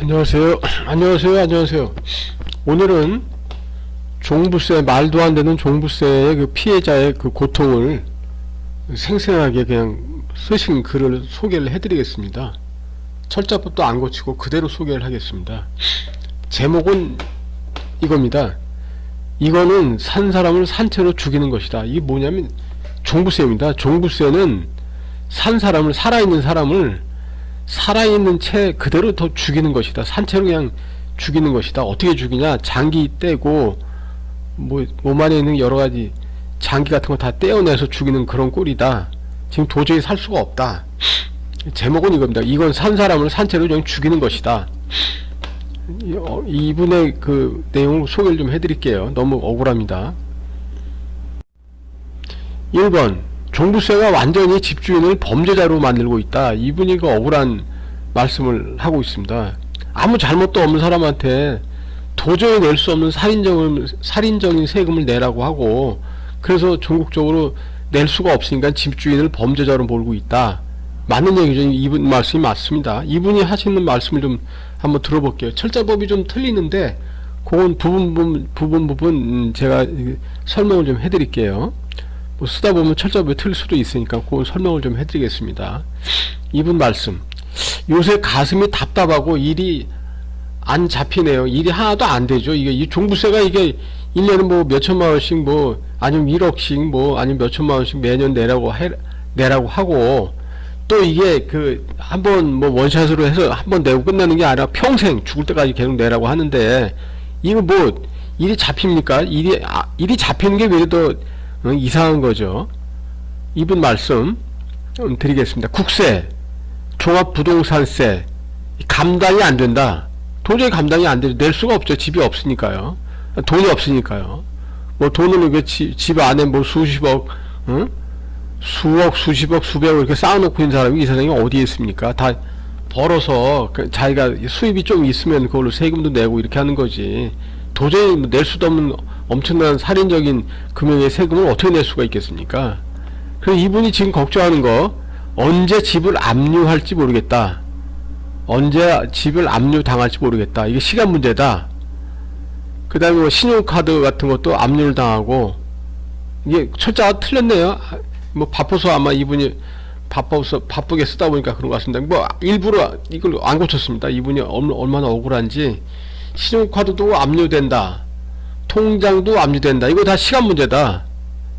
안녕하세요. 안녕하세요. 오늘은 종부세, 말도 안 되는 종부세의 그 피해자의 그 고통을 생생하게 그냥 쓰신 글을 소개를 해드리겠습니다. 철자법도 안 고치고 그대로 소개를 하겠습니다. 제목은 이겁니다. 이거는 산 사람을 산채로 죽이는 것이다. 이게 뭐냐면 종부세입니다. 종부세는 산 사람을, 살아있는 사람을 살아있는 채 그대로 더 죽이는 것이다. 산채로 그냥 죽이는 것이다. 어떻게 죽이냐? 장기 떼고 뭐 몸 안에 있는 여러가지 장기 같은 거 다 떼어내서 죽이는 그런 꼴이다. 지금 도저히 살 수가 없다. 제목은 이겁니다. 이건 산 사람을 산채로 그냥 죽이는 것이다. 이분의 그 내용을 소개를 좀 해드릴게요. 너무 억울합니다. 1번, 종부세가 완전히 집주인을 범죄자로 만들고 있다. 이분이 그 억울한 말씀을 하고 있습니다. 아무 잘못도 없는 사람한테 도저히 낼 수 없는 살인적인 세금을 내라고 하고, 그래서 전국적으로 낼 수가 없으니까 집주인을 범죄자로 몰고 있다. 맞는 얘기죠. 이분 말씀이 맞습니다. 이분이 하시는 말씀을 좀 한번 들어볼게요. 철자법이 좀 틀리는데 그건 부분 제가 설명을 좀 해드릴게요. 뭐 쓰다 보면 철자법이 틀릴 수도 있으니까 그건 설명을 좀 해드리겠습니다. 이분 말씀. 요새 가슴이 답답하고 일이 안 잡히네요. 일이 하나도 안 되죠. 이게 이 종부세가 이게 1년에 뭐 몇천만 원씩 뭐 아니면 1억씩 뭐 아니면 몇천만 원씩 매년 내라고 하고, 또 이게 그 한번 뭐 원샷으로 해서 한번 내고 끝나는 게 아니라 평생 죽을 때까지 계속 내라고 하는데, 이거 뭐 일이 잡힙니까? 일이 잡히는 게 왜 더 이상한 거죠. 이분 말씀 드리겠습니다. 국세, 종합부동산세 감당이 안 된다. 도저히 감당이 안 되죠. 낼 수가 없죠. 집이 없으니까요. 돈이 없으니까요. 뭐 돈을 이렇게 집 안에 뭐 수십억, 수억, 수십억, 수백억 이렇게 쌓아놓고 있는 사람이 이 세상에 어디에 있습니까? 다 벌어서 자기가 수입이 좀 있으면 그걸로 세금도 내고 이렇게 하는 거지. 도저히 낼 수도 없는 엄청난 살인적인 금액의 세금을 어떻게 낼 수가 있겠습니까? 그래서 이분이 지금 걱정하는 거, 언제 집을 압류할지 모르겠다. 언제 집을 압류당할지 모르겠다. 이게 시간 문제다. 그 다음에 뭐 신용카드 같은 것도 압류를 당하고, 이게 철자가 틀렸네요. 뭐 바빠서 아마 이분이 바쁘게 쓰다 보니까 그런 것 같습니다. 뭐 일부러 이걸 안 고쳤습니다. 이분이 얼마나 억울한지. 신용카드도 압류된다. 통장도 압류된다. 이거 다 시간 문제다.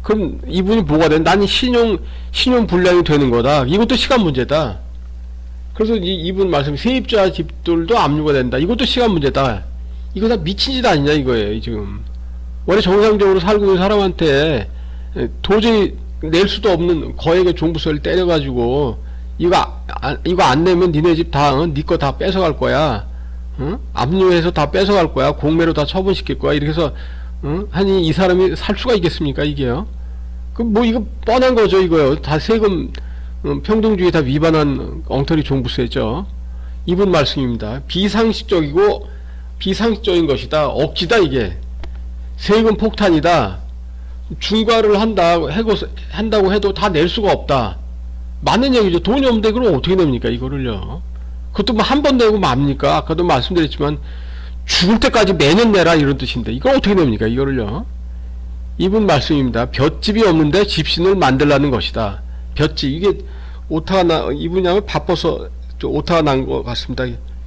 그럼 이분이 뭐가 된? 나는 신용 불량이 되는 거다. 이것도 시간 문제다. 그래서 이분 말씀, 세입자 집들도 압류가 된다. 이것도 시간 문제다. 이거 다 미친 짓 아니냐 이거예요. 지금 원래 정상적으로 살고 있는 사람한테 도저히 낼 수도 없는 거액의 종부세를 때려가지고 이거 안 내면 니네 집 다, 니 거 다 뺏어갈 거야. 압류해서 다 뺏어갈 거야. 공매로 다 처분시킬 거야. 이렇게 해서 아니 이 사람이 살 수가 있겠습니까 이게요? 그럼 뭐 이거 뻔한 거죠 이거요. 다 세금 평등주의 다 위반한 엉터리 종부세죠. 이분 말씀입니다. 비상식적인 것이다. 억지다 이게. 세금 폭탄이다. 중과를 한다고 해도 다 낼 수가 없다. 맞는 얘기죠. 돈이 없는데 그럼 어떻게 냅니까 이거를요? 그것도 뭐 한 번 내고 맙니까? 아까도 말씀드렸지만 죽을 때까지 매년 내라 이런 뜻인데 이걸 어떻게 냅니까 이거를요? 이분 말씀입니다. 볏집이 없는데 집신을 만들라는 것이다. 볏집, 이게 이분이 하면 바빠서 오타가 난 것 같습니다.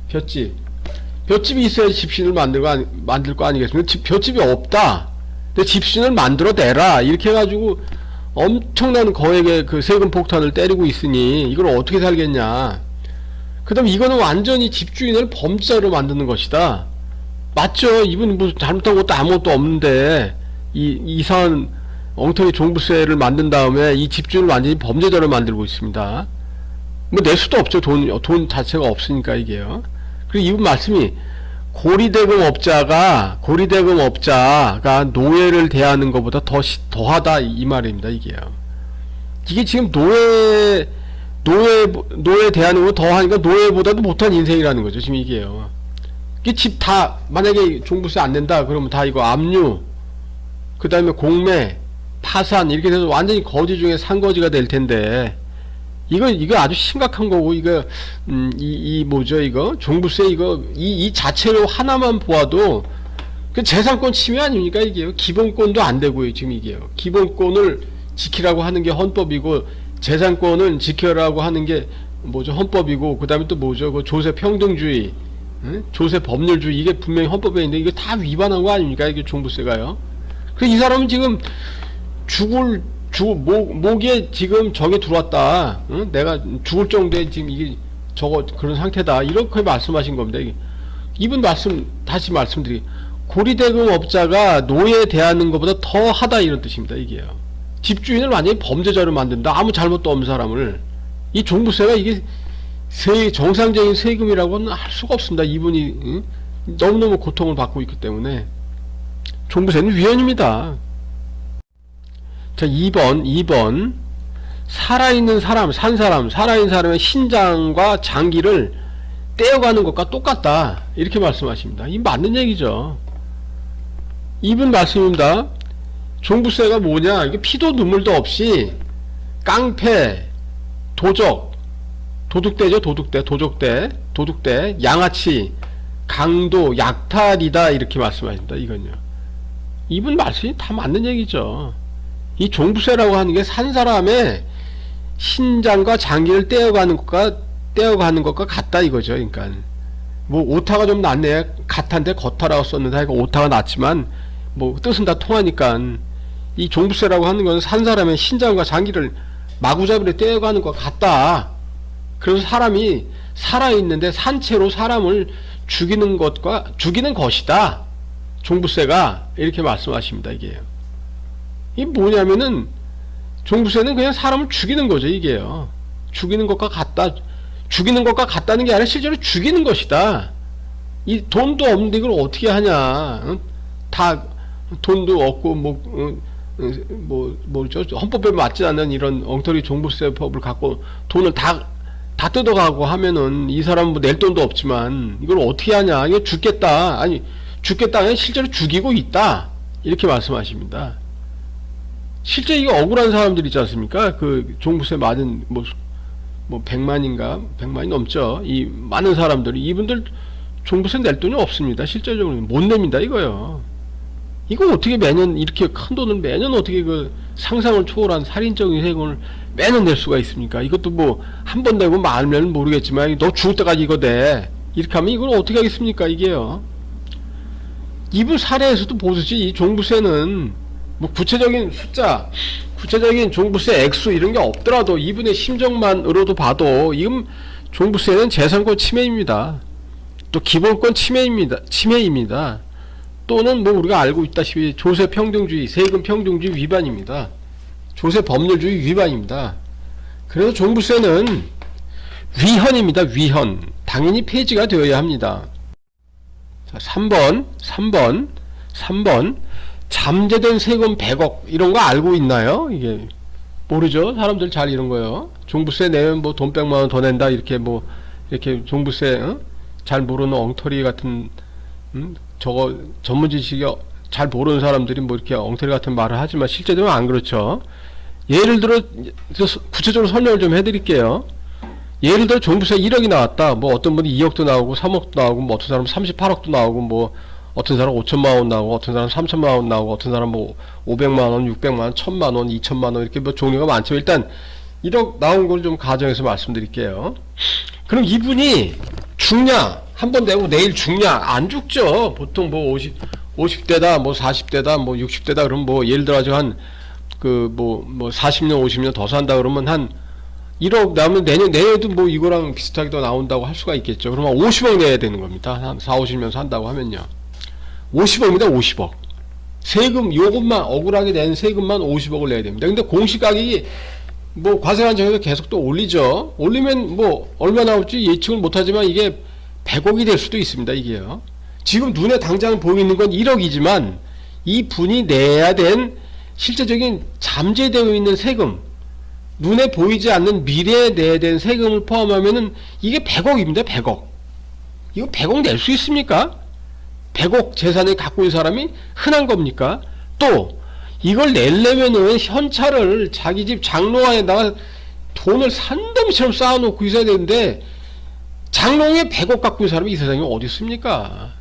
볏집이 있어야 집신을 만들 거 아니겠습니까? 볏집이 없다. 근데 집신을 만들어 내라 이렇게 해가지고 엄청난 거액의 그 세금 폭탄을 때리고 있으니 이걸 어떻게 살겠냐. 그 다음 이거는 완전히 집주인을 범죄자로 만드는 것이다. 맞죠? 이분이 뭐 잘못한 것도 아무것도 없는데 이상한 엉터리 종부세를 만든 다음에 이 집주인을 완전히 범죄자로 만들고 있습니다. 뭐 낼 수도 없죠. 돈 자체가 없으니까 이게요. 그리고 이분 말씀이 고리대금업자가 노예를 대하는 것보다 더하다 이 말입니다. 이게요. 이게 지금 노예 대하는 거 더하니까 노예보다도 못한 인생이라는 거죠. 지금 이게요. 이게 집 다 만약에 종부세 안 낸다 그러면 다 이거 압류, 그 다음에 공매, 파산 이렇게 돼서 완전히 거지 중에 산거지가 될 텐데 이거 아주 심각한 거고, 뭐죠, 이거? 종부세, 이 자체로 하나만 보아도, 그 재산권 침해 아닙니까, 이게요? 기본권도 안 되고요, 지금 이게요. 기본권을 지키라고 하는 게 헌법이고, 재산권을 지켜라고 하는 게, 뭐죠, 헌법이고, 그 다음에 또 뭐죠, 그 조세 평등주의, 응? 조세 법률주의, 이게 분명히 헌법에 있는데, 이거 다 위반한 거 아닙니까, 이게 종부세가요? 그 이 사람은 지금 목에 지금 저게 들어왔다. 응? 내가 죽을 정도의 지금 이게 그런 상태다. 이렇게 말씀하신 겁니다. 이분 다시 말씀드리. 고리대금업자가 노예 대하는 것보다 더 하다 이런 뜻입니다. 이게요. 집주인을 완전히 범죄자로 만든다. 아무 잘못도 없는 사람을. 이 종부세가 이게 정상적인 세금이라고는 할 수가 없습니다. 이분이 응? 너무너무 고통을 받고 있기 때문에. 종부세는 위헌입니다. 자, 2번. 살아있는 사람, 살아있는 사람의 신장과 장기를 떼어가는 것과 똑같다. 이렇게 말씀하십니다. 이 맞는 얘기죠. 이분 말씀입니다. 종부세가 뭐냐? 이게 피도 눈물도 없이 깡패, 도둑대죠, 도둑대, 양아치, 강도, 약탈이다. 이렇게 말씀하십니다. 이건요. 이분 말씀이 다 맞는 얘기죠. 이 종부세라고 하는 게 산 사람의 신장과 장기를 떼어가는 것과 같다 이거죠. 그러니까 뭐 오타가 좀 낫네. 같한데 겉하라고 썼는데 하여간 오타가 낫지만 뭐 뜻은 다 통하니까 이 종부세라고 하는 건 산 사람의 신장과 장기를 마구잡이로 떼어가는 것 같다. 그래서 사람이 살아있는데 산채로 사람을 죽이는 것이다. 종부세가 이렇게 말씀하십니다. 이게요. 이게 뭐냐면은 종부세는 그냥 사람을 죽이는 거죠. 이게요. 죽이는 것과 같다는 게 아니라 실제로 죽이는 것이다. 이 돈도 없는데 이걸 어떻게 하냐. 응? 다 돈도 없고 뭐죠? 헌법에 맞지 않는 이런 엉터리 종부세법을 갖고 돈을 다 뜯어가고 하면은 이 사람은 뭐 낼 돈도 없지만 이걸 어떻게 하냐. 이거 죽겠다. 아니라 실제로 죽이고 있다. 이렇게 말씀하십니다. 실제 이거 억울한 사람들 있지 않습니까? 그 종부세 맞은 뭐 100만이 넘죠. 이 많은 사람들이 이분들 종부세 낼 돈이 없습니다. 실제적으로 못 냅니다. 이거요. 이거 어떻게 매년 이렇게 큰 돈을 매년 어떻게 그 상상을 초월한 살인적인 세금을 매년 낼 수가 있습니까? 이것도 뭐 한 번 내고 말면 모르겠지만 너 죽을 때까지 이거 내. 이렇게 하면 이걸 어떻게 하겠습니까? 이게요. 이분 사례에서도 보듯이 이 종부세는 뭐 구체적인 숫자, 구체적인 종부세 액수 이런 게 없더라도 이분의 심정만으로도 봐도 이건 종부세는 재산권 침해입니다. 또 기본권 침해입니다. 또는 뭐 우리가 알고 있다시피 조세 평등주의, 세금 평등주의 위반입니다. 조세 법률주의 위반입니다. 그래서 종부세는 위헌입니다. 위헌. 당연히 폐지가 되어야 합니다. 자, 3번. 잠재된 세금 100억 이런 거 알고 있나요? 이게 모르죠. 사람들 잘 이런 거요. 종부세 내면 뭐 돈 100만 원 더 낸다 이렇게 종부세 잘 모르는 엉터리 같은 저거 전문 지식이 잘 모르는 사람들이 뭐 이렇게 엉터리 같은 말을 하지만 실제로는 안 그렇죠. 예를 들어 구체적으로 설명을 좀 해드릴게요. 예를 들어 종부세 1억이 나왔다. 뭐 어떤 분이 2억도 나오고 3억도 나오고 뭐 어떤 사람은 38억도 나오고 뭐 어떤 사람 5천만 원 나오고 어떤 사람 3천만 원 나오고 어떤 사람 뭐 500만 원, 600만 원, 1000만 원, 2천만 원 이렇게 뭐 종류가 많죠. 일단 1억 나온 걸 좀 가정해서 말씀드릴게요. 그럼 이분이 죽냐? 한 번 내고 내일 죽냐? 안 죽죠. 보통 뭐 50대다, 뭐 40대다, 뭐 60대다 그러면 뭐 예를 들어 가지고 한 뭐 40년, 50년 더 산다 그러면 한 1억 나오면 내년에도 뭐 이거랑 비슷하게 더 나온다고 할 수가 있겠죠. 그러면 50억 내야 되는 겁니다. 한 4, 50년 산다고 하면요. 50억입니다. 50억. 세금 요것만 억울하게 낸 세금만 50억을 내야 됩니다. 근데 공시가격이 뭐 과세관청에서 계속 또 올리죠. 올리면 뭐 얼마 나올지 예측을 못하지만 이게 100억이 될 수도 있습니다. 이게요. 지금 눈에 당장 보이는 건 1억이지만 이 분이 내야 된 실제적인 잠재되어 있는 세금, 눈에 보이지 않는 미래에 내야 된 세금을 포함하면은 이게 100억입니다. 100억. 이거 100억 낼 수 있습니까? 100억 재산을 갖고 있는 사람이 흔한 겁니까? 또 이걸 내려면은 현찰을 자기 집 장로안에다가 돈을 산더미처럼 쌓아놓고 있어야 되는데 장롱에 100억 갖고 있는 사람이 이 세상에 어디 있습니까?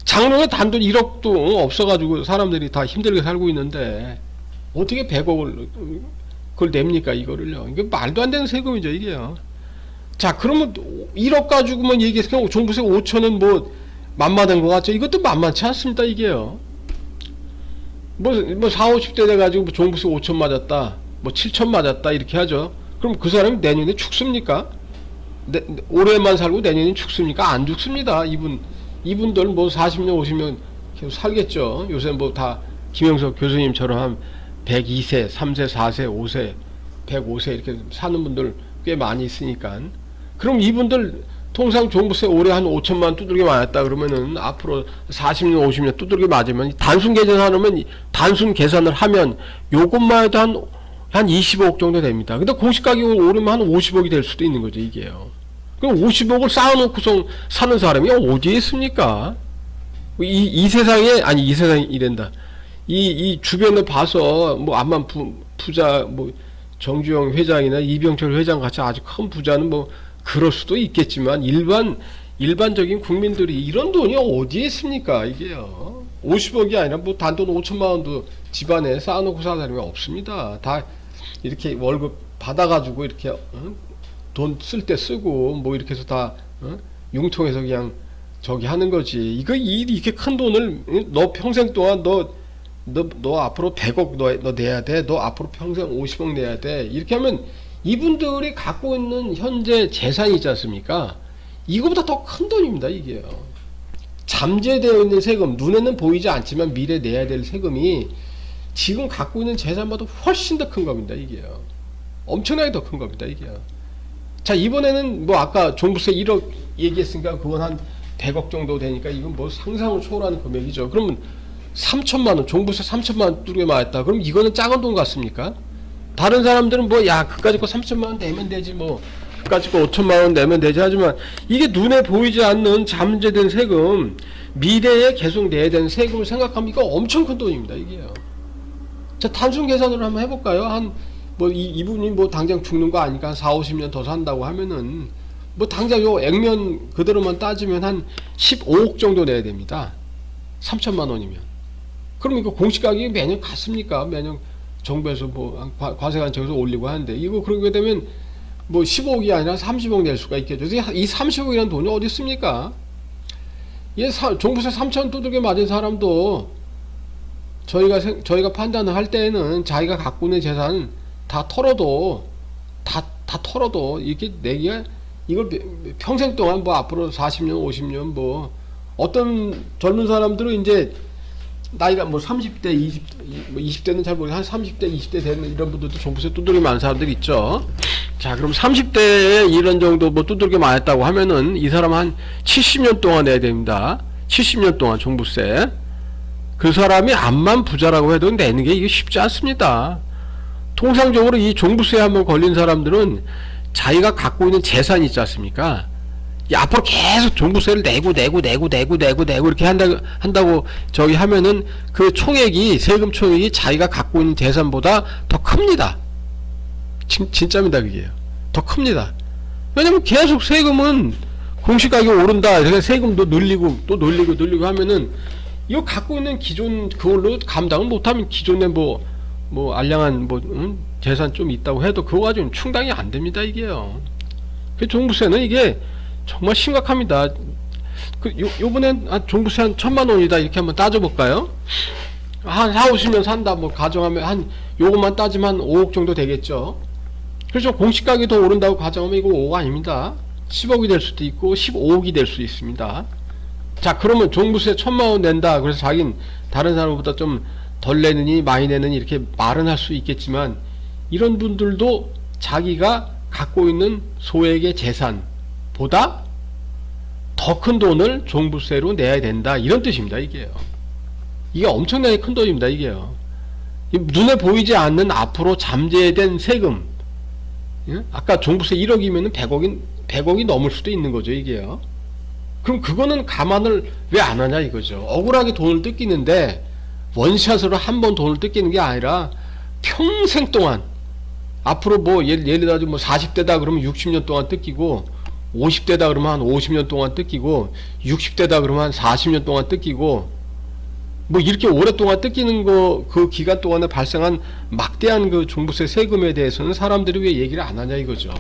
장롱에 단돈 1억도 없어가지고 사람들이 다 힘들게 살고 있는데 어떻게 100억을 그걸 냅니까 이거를요? 이게 말도 안 되는 세금이죠 이게요. 자 그러면 1억 가지고만 얘기해서 종부세 5천은 뭐 만만한 것 같죠? 이것도 만만치 않습니다 이게요. 뭐 4, 50대 돼가지고 종부세 5천 맞았다 뭐 7천 맞았다 이렇게 하죠. 그럼 그 사람이 내년에 죽습니까? 올해만 살고 내년에 죽습니까? 안 죽습니다. 이분들 뭐 40년 50년 계속 살겠죠. 요새 뭐 다 김영석 교수님처럼 한 102세 3세 4세 5세 105세 이렇게 사는 분들 꽤 많이 있으니까 그럼 이분들 통상 종부세 올해 한 5천만 두들겨 맞았다 그러면은 앞으로 40년 50년 두들겨 맞으면 단순 계산을 하면 요것만 해도 한 25억 정도 됩니다. 근데 공시가격을 오르면 한 50억이 될 수도 있는 거죠 이게요. 그럼 50억을 쌓아놓고서 사는 사람이 어디에 있습니까? 이 세상에 이 세상에 이랜다. 이 주변을 봐서 뭐 암만 부자 뭐 정주영 회장이나 이병철 회장 같이 아주 큰 부자는 뭐 그럴 수도 있겠지만 일반적인 국민들이 이런 돈이 어디에 있습니까 이게요. 50억이 아니라 뭐 단돈 5천만 원도 집안에 쌓아놓고 사는 사람이 없습니다. 다 이렇게 월급 받아가지고 이렇게 돈 쓸 때 쓰고 뭐 이렇게 해서 다 융통해서 그냥 저기 하는 거지. 이렇게 큰 돈을 너 평생 동안 너 앞으로 100억 너 내야 돼. 너 앞으로 평생 50억 내야 돼. 이렇게 하면 이분들이 갖고 있는 현재 재산이 있지 않습니까? 이거보다 더 큰 돈입니다 이게요. 잠재되어 있는 세금, 눈에는 보이지 않지만 미래 내야 될 세금이 지금 갖고 있는 재산보다 훨씬 더 큰 겁니다 이게요. 엄청나게 더 큰 겁니다 이게요. 자 이번에는 뭐 아까 종부세 1억 얘기했으니까 그건 한 100억 정도 되니까 이건 뭐 상상을 초월하는 금액이죠. 그러면 3천만 원, 종부세 3천만 원 뚜르게 맞았다. 그럼 이거는 작은 돈 같습니까? 다른 사람들은 뭐 야 그까짓 거 3천만 원 내면 되지 뭐 그까짓 거 5천만 원 내면 되지 하지만 이게 눈에 보이지 않는 잠재된 세금, 미래에 계속 내야 되는 세금을 생각하면 이거 엄청 큰 돈입니다 이게요. 자 단순 계산으로 한번 해볼까요? 이분이 뭐 당장 죽는 거 아니까 한 4, 50년 더 산다고 하면은 뭐 당장 요 액면 그대로만 따지면 한 15억 정도 내야 됩니다. 3천만 원이면. 그럼 이거 공시가격이 매년 같습니까? 매년 정부에서 뭐 과세관청에서 올리고 하는데 이거 그러게 되면 뭐 15억이 아니라 30억 낼 수가 있겠죠. 이 30억이라는 돈이 어디 있습니까? 종부세 3천 두들겨 맞은 사람도 저희가 판단을 할 때에는 자기가 갖고 있는 재산 다 털어도 이렇게 내기가 이걸 평생 동안 뭐 앞으로 40년 50년 뭐 어떤 젊은 사람들은 이제 나이가 뭐 30대 20대는 잘 모르겠어요. 한 30대 20대 되는 이런 분들도 종부세 두들겨 맞은 사람들이 있죠. 자 그럼 30대에 이런 정도 뭐 두들겨 맞았다고 하면은 이 사람 한 70년 동안 내야 됩니다. 70년 동안 종부세. 그 사람이 암만 부자라고 해도 내는 게 이게 쉽지 않습니다. 통상적으로 이 종부세에 한번 걸린 사람들은 자기가 갖고 있는 재산이 있지 않습니까? 앞으로 계속 종부세를 내고 이렇게 한다고 저기 하면은 그 총액이 세금 총액이 자기가 갖고 있는 재산보다 더 큽니다. 진짜입니다 그게요. 더 큽니다. 왜냐면 계속 세금은 공시가격이 오른다. 그래서 세금도 늘리고 하면은 이거 갖고 있는 기존 그걸로 감당을 못하면 기존에 뭐 알량한 재산 좀 있다고 해도 그거 가지고 충당이 안 됩니다 이게요. 그 종부세는 이게 정말 심각합니다. 요번엔 종부세 한 1,000만 원이다 이렇게 한번 따져볼까요? 한 4, 50년 산다 뭐 가정하면 요것만 따지면 한 5억 정도 되겠죠. 그래서 공시가격이 더 오른다고 가정하면 이거 5억 아닙니다. 10억이 될 수도 있고 15억이 될 수도 있습니다. 자 그러면 종부세 1,000만 원 낸다. 그래서 자긴 다른 사람보다 좀 덜 내느니 많이 내느니 이렇게 말은 할 수 있겠지만 이런 분들도 자기가 갖고 있는 소액의 재산보다 더 큰 돈을 종부세로 내야 된다 이런 뜻입니다 이게요. 이게 엄청나게 큰 돈입니다 이게요. 눈에 보이지 않는 앞으로 잠재된 세금. 아까 종부세 1억이면 100억이 넘을 수도 있는 거죠 이게요. 그럼 그거는 감안을 왜 안 하냐 이거죠. 억울하게 돈을 뜯기는데 원샷으로 한 번 돈을 뜯기는 게 아니라 평생 동안 앞으로 뭐 예를 들어 뭐 40대다 그러면 60년 동안 뜯기고, 50대다 그러면 한 50년 동안 뜯기고, 60대다 그러면 한 40년 동안 뜯기고, 뭐 이렇게 오랫동안 뜯기는 거, 그 기간 동안에 발생한 막대한 그 종부세 세금에 대해서는 사람들이 왜 얘기를 안 하냐 이거죠.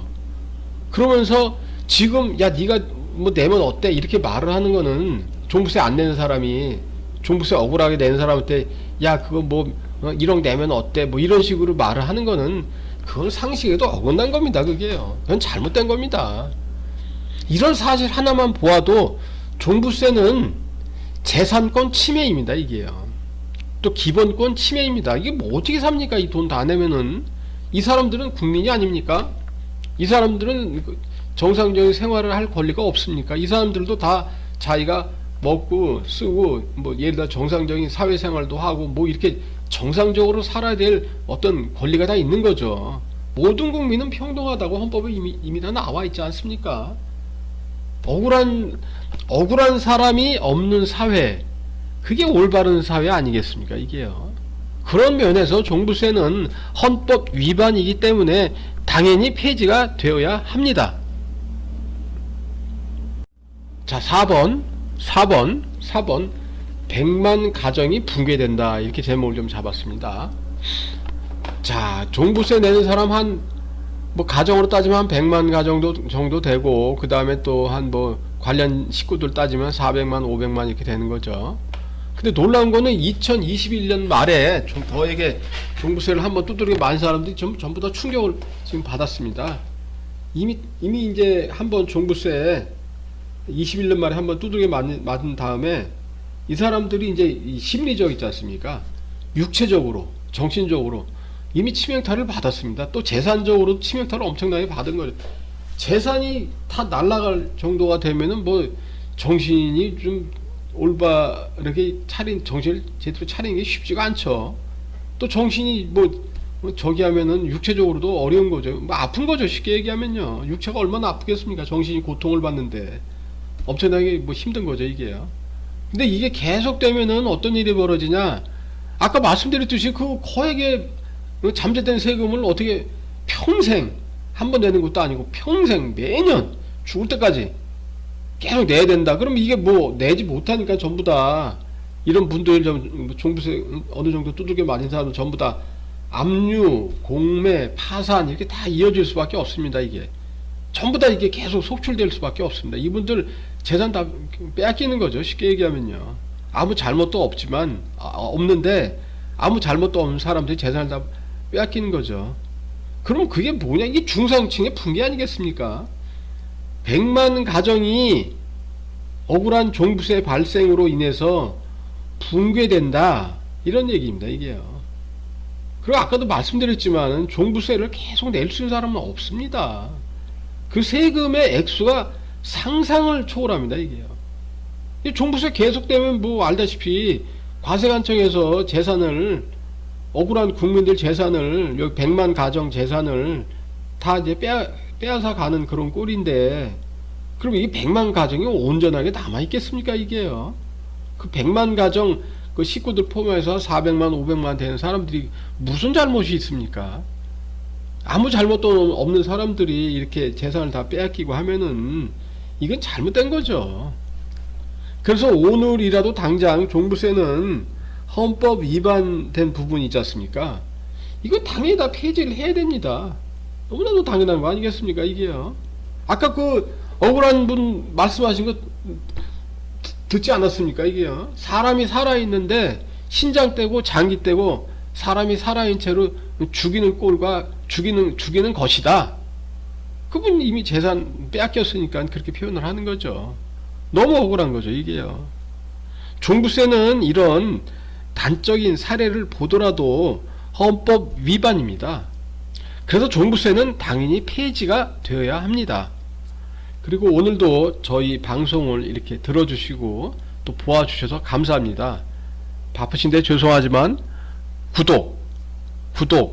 그러면서 지금 야 네가 뭐 내면 어때 이렇게 말을 하는 거는, 종부세 안 내는 사람이 종부세 억울하게 내는 사람한테 야 그거 뭐 1억 내면 어때 뭐 이런 식으로 말을 하는 거는, 그건 상식에도 어긋난 겁니다. 그게요. 그건 잘못된 겁니다. 이런 사실 하나만 보아도 종부세는 재산권 침해입니다. 이게요. 또 기본권 침해입니다. 이게 뭐 어떻게 삽니까? 이 돈 다 내면은. 이 사람들은 국민이 아닙니까? 이 사람들은 정상적인 생활을 할 권리가 없습니까? 이 사람들도 다 자기가 먹고 쓰고 뭐 예를 들어 정상적인 사회생활도 하고 뭐 이렇게 정상적으로 살아야 될 어떤 권리가 다 있는 거죠. 모든 국민은 평등하다고 헌법에 이미 다 나와 있지 않습니까? 억울한 사람이 없는 사회, 그게 올바른 사회 아니겠습니까? 이게요. 그런 면에서 종부세는 헌법 위반이기 때문에 당연히 폐지가 되어야 합니다. 자, 4번 100만 가정이 붕괴된다, 이렇게 제목을 좀 잡았습니다. 자, 종부세 내는 사람 뭐 가정으로 따지면 한 100만 가정 정도 되고, 그 다음에 또 뭐 관련 식구들 따지면 400만 500만 이렇게 되는 거죠. 근데 놀라운 거는 2021년 말에 저에게 종부세를 한번 두드리게 많은 사람들이 전부 다 충격을 지금 받았습니다. 이미 이제 한번 종부세 21년 말에 한번 두들겨 맞은 다음에 이 사람들이 이제 심리적 있지 않습니까? 육체적으로, 정신적으로 이미 치명타를 받았습니다. 또 재산적으로 치명타를 엄청나게 받은 거죠. 재산이 다 날아갈 정도가 되면은 뭐 정신이 좀 올바르게 정신을 제대로 차리는 게 쉽지가 않죠. 또 정신이 뭐 저기 하면은 육체적으로도 어려운 거죠. 뭐 아픈 거죠. 쉽게 얘기하면요. 육체가 얼마나 아프겠습니까? 정신이 고통을 받는데 엄청나게 뭐 힘든 거죠, 이게요. 근데 이게 계속되면은 어떤 일이 벌어지냐? 아까 말씀드렸듯이 그 거액의 잠재된 세금을 어떻게 평생 한 번 내는 것도 아니고 평생 매년 죽을 때까지 계속 내야 된다. 그럼 이게 뭐 내지 못하니까 전부 다 이런 분들 종부세 어느 정도 두들겨 맞은 사람은 전부 다 압류, 공매, 파산 이렇게 다 이어질 수밖에 없습니다. 이게 전부 다 이게 계속 속출될 수밖에 없습니다. 이분들 재산 다 빼앗기는 거죠. 쉽게 얘기하면요. 아무 잘못도 없지만 없는데 아무 잘못도 없는 사람들이 재산을 다 빼앗기는 거죠. 그럼 그게 뭐냐? 이게 중상층의 붕괴 아니겠습니까? 100만 가정이 억울한 종부세 발생으로 인해서 붕괴된다, 이런 얘기입니다. 이게요. 그리고 아까도 말씀드렸지만 종부세를 계속 낼 수 있는 사람은 없습니다. 그 세금의 액수가 상상을 초월합니다. 이게요. 이 종부세 계속되면 뭐 알다시피 과세관청에서 재산을, 억울한 국민들 재산을, 여기 100만 가정 재산을 다 이제 빼앗아 가는 그런 꼴인데, 그럼 이 100만 가정이 온전하게 남아있겠습니까? 이게요. 그 100만 가정 그 식구들 포함해서 400만 500만 되는 사람들이 무슨 잘못이 있습니까? 아무 잘못도 없는 사람들이 이렇게 재산을 다 빼앗기고 하면은 이건 잘못된 거죠. 그래서 오늘이라도 당장 종부세는 헌법 위반된 부분이 있지 않습니까? 이거 당연히 다 폐지를 해야 됩니다. 너무나도 당연한 거 아니겠습니까? 이게요. 아까 그 억울한 분 말씀하신 거 듣지 않았습니까? 이게요. 사람이 살아있는데 신장 떼고 장기 떼고 사람이 살아있는 채로 죽이는 꼴과 죽이는 것이다. 그분 이미 재산 빼앗겼으니까 그렇게 표현을 하는 거죠. 너무 억울한 거죠, 이게요. 종부세는 이런 단적인 사례를 보더라도 헌법 위반입니다. 그래서 종부세는 당연히 폐지가 되어야 합니다. 그리고 오늘도 저희 방송을 이렇게 들어주시고 또 보아주셔서 감사합니다. 바쁘신데 죄송하지만 구독을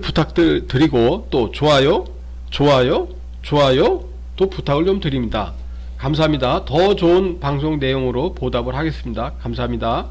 부탁드리고 또 좋아요 또 부탁을 좀 드립니다. 감사합니다. 더 좋은 방송 내용으로 보답을 하겠습니다. 감사합니다.